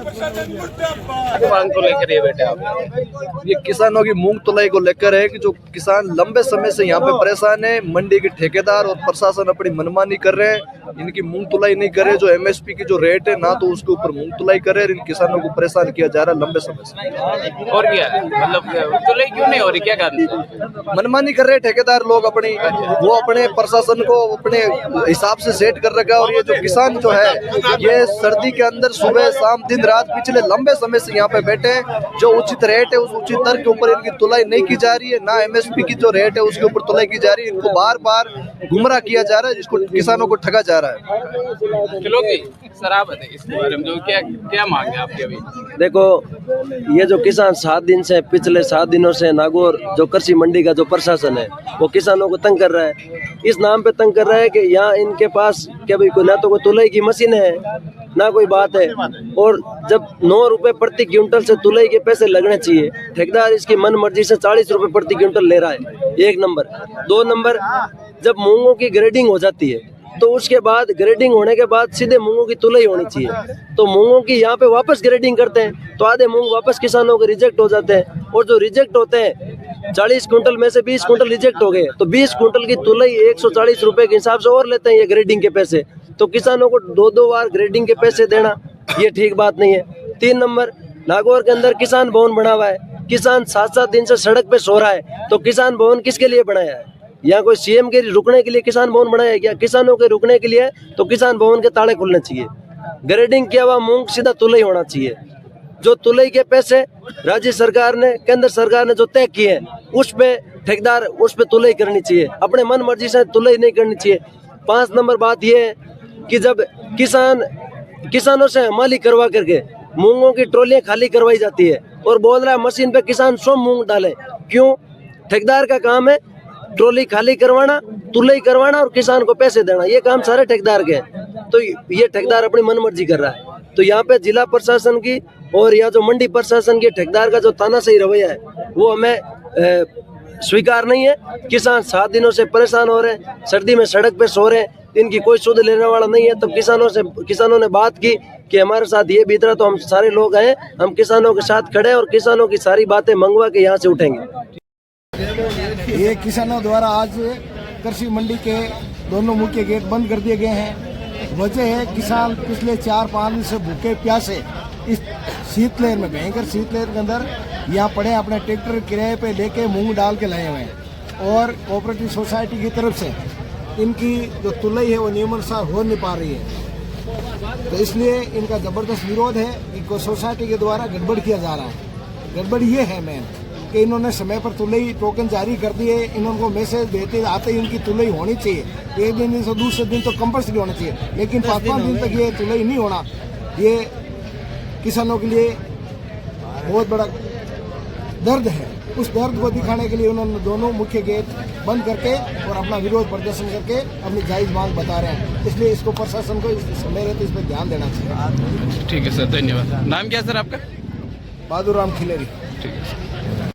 मांग को लेकर ये बैठे आप? ये किसानों की मूंग तुलाई को लेकर है कि जो किसान लंबे समय से यहाँ पे परेशान है। मंडी के ठेकेदार और प्रशासन अपनी मनमानी कर रहे हैं, इनकी मूंग तुलाई नहीं कर रहे। जो एमएसपी की जो रेट है ना तो उसके ऊपर मूंग तुलाई कर रहे हैं। इन किसानों को परेशान किया जा रहा है लंबे समय से। और क्या मतलब तुलाई क्यों नहीं हो रही, क्या कारण? मनमानी कर रहे हैं ठेकेदार लोग अपनी, वो अपने प्रशासन को अपने हिसाब से सेट कर रखा है। और ये जो किसान जो है ये सर्दी के अंदर सुबह शाम दिन रात पिछले लंबे समय से यहाँ पे बैठे हैं। जो उचित रेट है उस उचित दर के ऊपर इनकी तुलाई नहीं की जा रही है, ना एमएसपी की जो रेट है उसके ऊपर तुलाई की जा रही है। इनको बार बार गुमराह किया जा रहा है, जिसको किसानों को ठगा जा रहा है। चलो जी सर आप बताइए इसके बारे में, जो क्या क्या मांग है आपकी अभी? देखो, ये जो किसान 7 दिन से पिछले 7 दिनों से नागौर जो कृषि मंडी का जो प्रशासन है वो किसानों को तंग कर रहा है। इस नाम पे तंग कर रहा है कि यहाँ इनके पास क्या भाई ना तो कोई तुलाई की मशीन है ना कोई बात है। और जब 9 रुपए प्रति क्विंटल से तुलाई के पैसे लगने चाहिए, ठेकेदार इसकी मन मर्जी से 40 रुपए प्रति क्विंटल ले रहा है। 1 नंबर। 2 नंबर, जब मूंगों की ग्रेडिंग हो जाती है तो उसके बाद ग्रेडिंग होने के बाद सीधे मूंगों की तुलाई होनी चाहिए। तो मूंगों की यहाँ पे वापस ग्रेडिंग करते हैं तो आधे मूंग वापस किसानों के रिजेक्ट हो जाते हैं। और जो रिजेक्ट होते हैं 40 कुंटल में से 20 कुंटल रिजेक्ट हो गए तो 20 कुंटल की तुलाई 140 रुपए के हिसाब से और लेते हैं ये ग्रेडिंग के पैसे। तो किसानों को 2-2 बार ग्रेडिंग के पैसे देना ये ठीक बात नहीं है। 3 नंबर, नागौर के अंदर किसान भवन बना हुआ है, किसान 7-7 दिन से सड़क पे सो रहा है। तो किसान भवन किसके लिए बनाया है? यहाँ कोई सीएम के रुकने के लिए किसान भवन बनाया है क्या? किसानों के रुकने के लिए तो किसान भवन के ताले खुलने चाहिए। ग्रेडिंग किया हुआ मूंग सीधा तुलाई होना चाहिए। जो तुलाई के पैसे राज्य सरकार ने केंद्र सरकार ने जो तय किए हैं उस पे ठेकेदार उस पे तुलाई करनी चाहिए, अपने मन मर्जी से तुलाई नहीं करनी चाहिए। 5 नंबर बात यह है कि जब किसानों से हमाली करवा करके मूंगों की ट्रॉलियां खाली करवाई जाती है और बोल रहा है मशीन पे किसान स्वयं मूंग डाले। क्यों? ठेकेदार का काम है ट्रॉली खाली करवाना, तुलाई करवाना और किसान को पैसे देना, ये काम सारे ठेकेदार के हैं। तो ये ठेकेदार अपनी मनमर्जी कर रहा है। तो यहाँ पे जिला प्रशासन की और यहाँ जो मंडी प्रशासन की ठेकेदार का जो तानाशाही रवैया है वो हमें स्वीकार नहीं है। किसान 7 दिनों से परेशान हो रहे हैं, सर्दी में सड़क पे सो रहे हैं, इनकी कोई सुध लेने वाला नहीं है। तब किसानों ने बात की कि हमारे साथ ये बीत रहा, तो हम सारे लोग आए, हम किसानों के साथ खड़े और किसानों की सारी बातें मंगवा के यहाँ से उठेंगे। ये किसानों द्वारा आज कृषि मंडी के दोनों मुख्य गेट बंद कर दिए गए हैं। वजह है किसान पिछले 4-5 दिन से भूखे प्यासे इस शीतलहर में, भयंकर शीतलहर के अंदर यहाँ पड़े अपने ट्रैक्टर किराए पे लेके मूंग डाल के लाए हुए हैं। और कोऑपरेटिव सोसाइटी की तरफ से इनकी जो तुलाई है वो नियमानुसार हो नहीं पा रही है। तो इसलिए इनका ज़बरदस्त विरोध है कि सोसाइटी के द्वारा गड़बड़ किया जा रहा है। गड़बड़ ये है मेन कि इन्होंने समय पर तुलाई टोकन जारी कर दिए, इन्होंने मैसेज देते आते ही इनकी तुलाई होनी चाहिए। एक दिन से दूसरे दिन तो कंपल्सरी होना चाहिए, लेकिन 5-5 दिन तक ये तुलाई नहीं होना, ये किसानों के लिए बहुत बड़ा दर्द है। उस दर्द को दिखाने के लिए उन्होंने दोनों मुख्य गेट बंद करके और अपना विरोध प्रदर्शन करके अपनी जायज़ मांग बता रहे हैं। इसलिए इसको प्रशासन को समय रहते इस पर ध्यान देना चाहिए। ठीक है सर, धन्यवाद। नाम क्या है सर आपका? बहादुर राम खिलेरी। ठीक है सर।